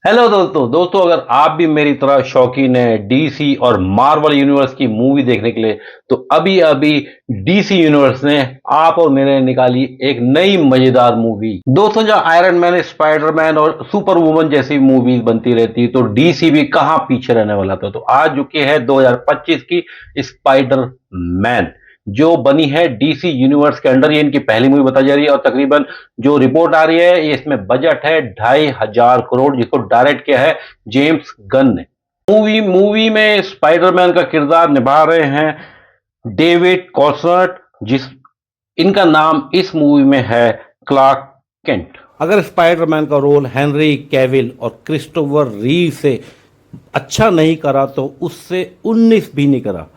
Hello दोस्तों अगर आप भी मेरी तरह शौकीन है डीसी और मार्वल यूनिवर्स की मूवी देखने के लिए तो अभी अभी डीसी यूनिवर्स ने आप और मेरे लिए निकाली एक नई मजेदार मूवी। दोस्तों जब आयरन मैन, स्पाइडरमैन और सुपर वुमन जैसी मूवीज बनती रहती तो डीसी भी कहां पीछे रहने वाला था। तो आज जो कि है 2025 की स्पाइडर मैन जो बनी है डीसी यूनिवर्स के अंडर। ये इनकी पहली मूवी बताई जा रही है और तकरीबन जो रिपोर्ट आ रही है इसमें बजट है 2,500 करोड़, जिसको डायरेक्ट किया है जेम्स गन ने। मूवी में स्पाइडरमैन का किरदार निभा रहे हैं डेविड कॉसर्ट, जिस इनका नाम इस मूवी में है क्लार्क केंट। अगर स्पाइडरमैन का रोल हेनरी कैविल और क्रिस्टोफर रीव से अच्छा नहीं करा तो उससे 19 भी नहीं करा।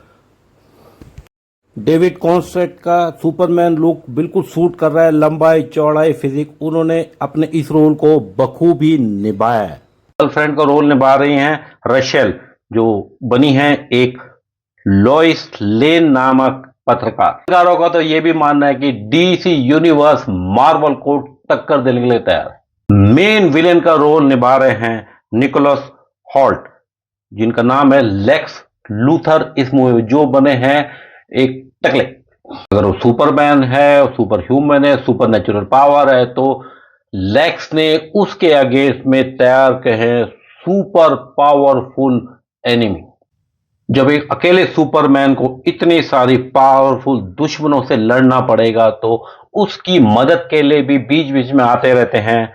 डेविड कॉन्स्टेंट का सुपरमैन लुक बिल्कुल सूट कर रहा है, लंबाई चौड़ाई फिजिक, उन्होंने अपने इस रोल को बखूबी निभाया है। गर्लफ्रेंड का रोल निभा रही हैं रशेल, जो बनी है एक लॉइस लेन नामक पत्रकारों का तो यह भी मानना है कि डीसी यूनिवर्स मार्वल को टक्कर देने के लिए तैयार है। मेन विलेन का रोल निभा रहे हैं निकोलस हॉल्ट, जिनका नाम है लेक्स लूथर इस मूवी में, जो बने हैं एक टकले। अगर वो सुपरमैन है, सुपर ह्यूमन है, सुपर नेचुरल पावर है, तो लेक्स ने उसके अगेंस्ट में तैयार कहे सुपर पावरफुल एनिमी। जब एक अकेले सुपरमैन को इतनी सारी पावरफुल दुश्मनों से लड़ना पड़ेगा तो उसकी मदद के लिए भी बीच बीच में आते रहते हैं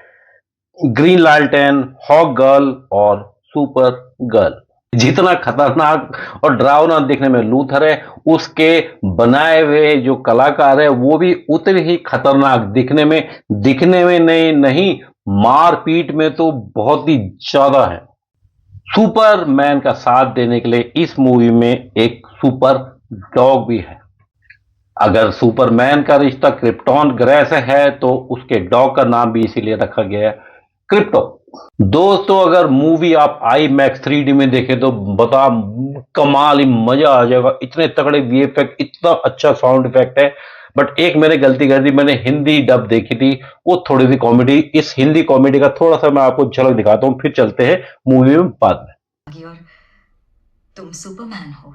ग्रीन लैंटर्न, हॉक गर्ल और सुपर गर्ल। जितना खतरनाक और डरावना दिखने में लूथर है, उसके बनाए हुए जो कलाकार है वो भी उतने ही खतरनाक दिखने में नहीं मारपीट में तो बहुत ही ज्यादा है। सुपरमैन का साथ देने के लिए इस मूवी में एक सुपर डॉग भी है। अगर सुपरमैन का रिश्ता क्रिप्टॉन ग्रह से है तो उसके डॉग का नाम भी इसीलिए रखा गया है क्रिप्टो। दोस्तों अगर मूवी आप आई मैक्स 3D में देखें तो बता कमाल ही मजा आ जाएगा। इतने तगड़े वीएफएक्स, इतना अच्छा साउंड इफेक्ट है। बट एक मैंने गलती कर दी, मैंने हिंदी डब देखी थी, वो थोड़ी सी कॉमेडी, इस हिंदी कॉमेडी का थोड़ा सा मैं आपको झलक दिखाता हूँ, फिर चलते हैं मूवी में बाद में। और तुम सुपरमैन हो।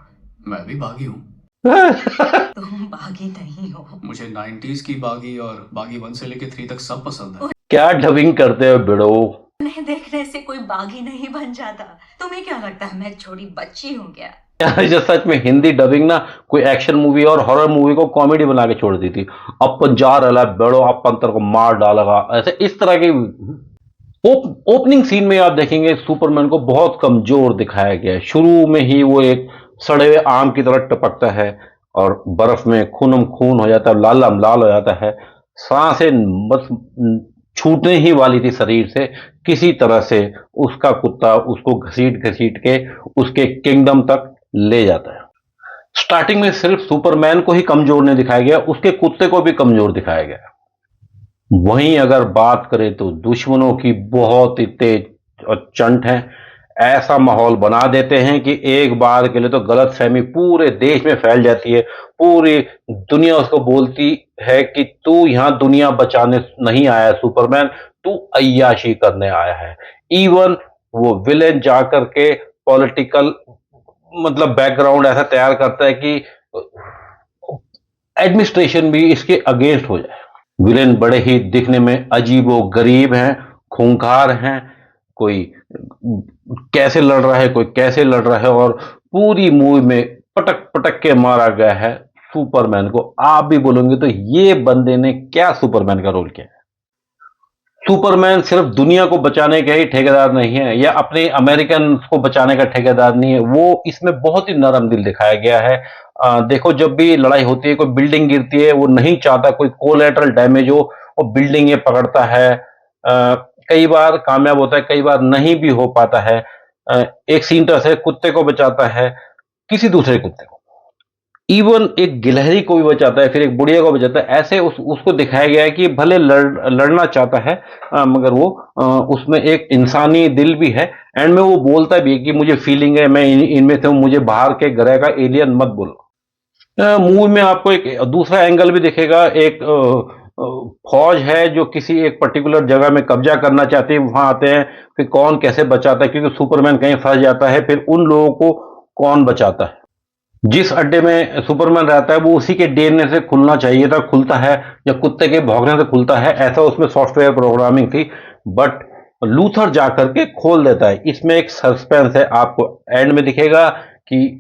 मैं भी बागी हूँ। तुम बागी नहीं हो। मुझे 90s की बागी और बागी 1 से लेके 3 तक सब पसंद है। क्या डबिंग करते हो बिड़ो। उन्हें देखने से कोई बागी नहीं बन जाता। तुम्हें क्या लगता है मैं छोटी बच्ची हूँ क्या? जो सच में हिंदी डबिंग ना कोई एक्शन मूवी और हॉरर मूवी को कॉमेडी बना के छोड़ दी थी। अपन जा रहा है बेड़ो, आप पंतर को मार डालेगा, ऐसे इस तरह की। ओपनिंग सीन में आप देखेंगे सुपरमैन को बहुत कमजोर दिखाया गया है। शुरू में ही वो एक सड़े हुए आम की तरह टपकता है और बर्फ में खूनम खून हो जाता है, लालम लाल हो जाता है। सांसें बस छूटने ही वाली थी शरीर से। किसी तरह से उसका कुत्ता उसको घसीट घसीट के उसके किंगडम तक ले जाता है। स्टार्टिंग में सिर्फ सुपरमैन को ही कमजोर नहीं दिखाया गया, उसके कुत्ते को भी कमजोर दिखाया गया। वहीं अगर बात करें तो दुश्मनों की बहुत ही तेज और चंट है। ऐसा माहौल बना देते हैं कि एक बार के लिए तो गलतफहमी पूरे देश में फैल जाती है। पूरी दुनिया उसको बोलती है कि तू यहां दुनिया बचाने नहीं आया सुपरमैन, तू अय्याशी करने आया है। इवन वो विलेन जाकर के पॉलिटिकल मतलब बैकग्राउंड ऐसा तैयार करता है कि एडमिनिस्ट्रेशन भी इसके अगेंस्ट हो जाए। विलेन बड़े ही दिखने में अजीबो गरीब हैं, खूंखार हैं। कोई कैसे लड़ रहा है, कोई कैसे लड़ रहा है, और पूरी मूवी में पटक पटक के मारा गया है सुपरमैन को। आप भी बोलेंगे तो ये बंदे ने क्या सुपरमैन का रोल किया है। सुपरमैन सिर्फ दुनिया को बचाने का ही ठेकेदार नहीं है या अपने अमेरिकन को बचाने का ठेकेदार नहीं है, वो इसमें बहुत ही नरम दिल दिखाया गया है। देखो जब भी लड़ाई होती है, कोई बिल्डिंग गिरती है, वो नहीं चाहता कोई कोलैटरल डैमेज हो, वो बिल्डिंग ये पकड़ता है। कई बार कामयाब होता है, कई बार नहीं भी हो पाता है। एक सीन तो ऐसे कुत्ते को बचाता है, किसी दूसरे कुत्ते को, इवन एक गिलहरी को भी बचाता है, फिर एक बुढ़िया को बचाता है। ऐसे उसको दिखाया गया है कि भले लड़ना चाहता है, मगर वो उसमें एक इंसानी दिल भी है। एंड में वो बोलता भी है कि मुझे फीलिंग है, मैं इनमें से हूं, मुझे बाहर के ग्रह का एलियन मत बोलो। मूवी में आपको एक दूसरा एंगल भी दिखेगा। एक फौज है जो किसी एक पर्टिकुलर जगह में कब्जा करना चाहती है, वहां आते हैं, फिर कौन कैसे बचाता है, क्योंकि सुपरमैन कहीं फंस जाता है, फिर उन लोगों को कौन बचाता है। जिस अड्डे में सुपरमैन रहता है वो उसी के डीएनए से खुलना चाहिए था, खुलता है, या कुत्ते के भौंकने से खुलता है, ऐसा उसमें सॉफ्टवेयर प्रोग्रामिंग थी, बट लूथर जाकर के खोल देता है। इसमें एक सस्पेंस है, आपको एंड में दिखेगा कि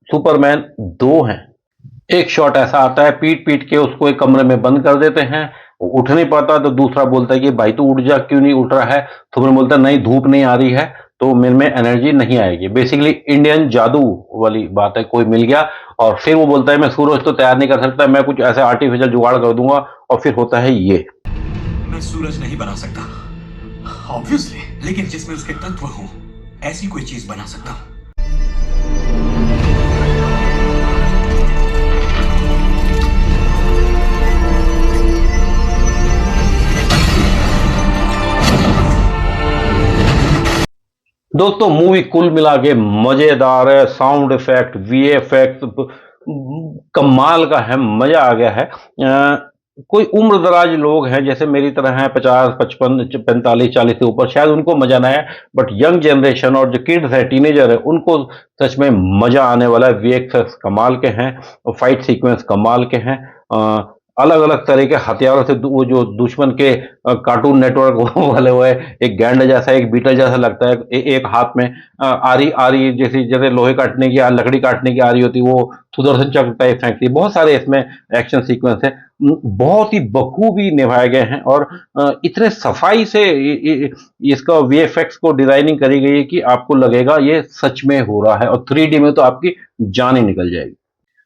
सुपरमैन दो हैं। एक शॉट ऐसा आता है, पीट पीट के उसको एक कमरे में बंद कर देते हैं, वो उठ नहीं पाता, तो दूसरा बोलता है कि भाई तू उठ जा, क्यों नहीं उठ रहा है। सुपरमैन बोलता है नहीं, धूप नहीं आ रही है तो मेरे में एनर्जी नहीं आएगी। बेसिकली इंडियन जादू वाली बात है, कोई मिल गया। और फिर वो बोलता है मैं सूरज तो तैयार नहीं कर सकता, मैं कुछ ऐसे आर्टिफिशियल जुगाड़ कर दूंगा, और फिर होता है ये। मैं सूरज नहीं बना सकता ऑब्वियसली, लेकिन जिसमें उसके तत्व हो ऐसी कोई चीज बना सकता हूं। दोस्तों मूवी कुल मिला के मजेदार है, साउंड इफेक्ट, वीएफएक्स कमाल का है, मजा आ गया है। कोई उम्र दराज लोग हैं जैसे मेरी तरह हैं, 50, 55, 45, 40 से ऊपर, शायद उनको मजा ना आए, बट यंग जनरेशन और जो किड्स है, टीनेजर है, उनको सच में मजा आने वाला है। वीएफएक्स कमाल के हैं, फाइट सीक्वेंस कमाल के हैं, अलग अलग तरह के हथियारों से वो जो दुश्मन के कार्टून नेटवर्क वाले हुए, एक गैंड जैसा, एक बीटल जैसा लगता है, एक हाथ में आरी आरी जैसे लोहे काटने की, लकड़ी काटने की आरी होती, वो सुदर्शन चक्र टाइप फेंकती है। बहुत सारे इसमें एक्शन सीक्वेंस है, बहुत ही बखूबी निभाए गए हैं, और इतने सफाई से इसका वीएफएक्स को डिजाइनिंग करी गई है कि आपको लगेगा ये सच में हो रहा है, और 3D में तो आपकी जान ही निकल जाएगी।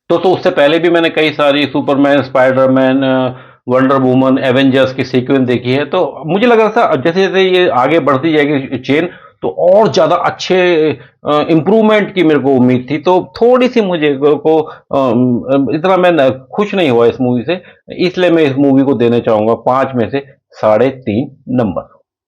तो उससे पहले भी मैंने कई सारी Superman, Spiderman, wonder woman, Avengers की सीक्वेंस देखी है, तो मुझे लग रहा था जैसे जैसे ये आगे बढ़ती जाएगी चेन, तो और ज्यादा अच्छे इंप्रूवमेंट की मेरे को उम्मीद थी। तो थोड़ी सी मुझे को इतना मैं खुश नहीं हुआ इस मूवी से, इसलिए मैं इस मूवी को देना चाहूंगा 5 में से 3.5 नंबर।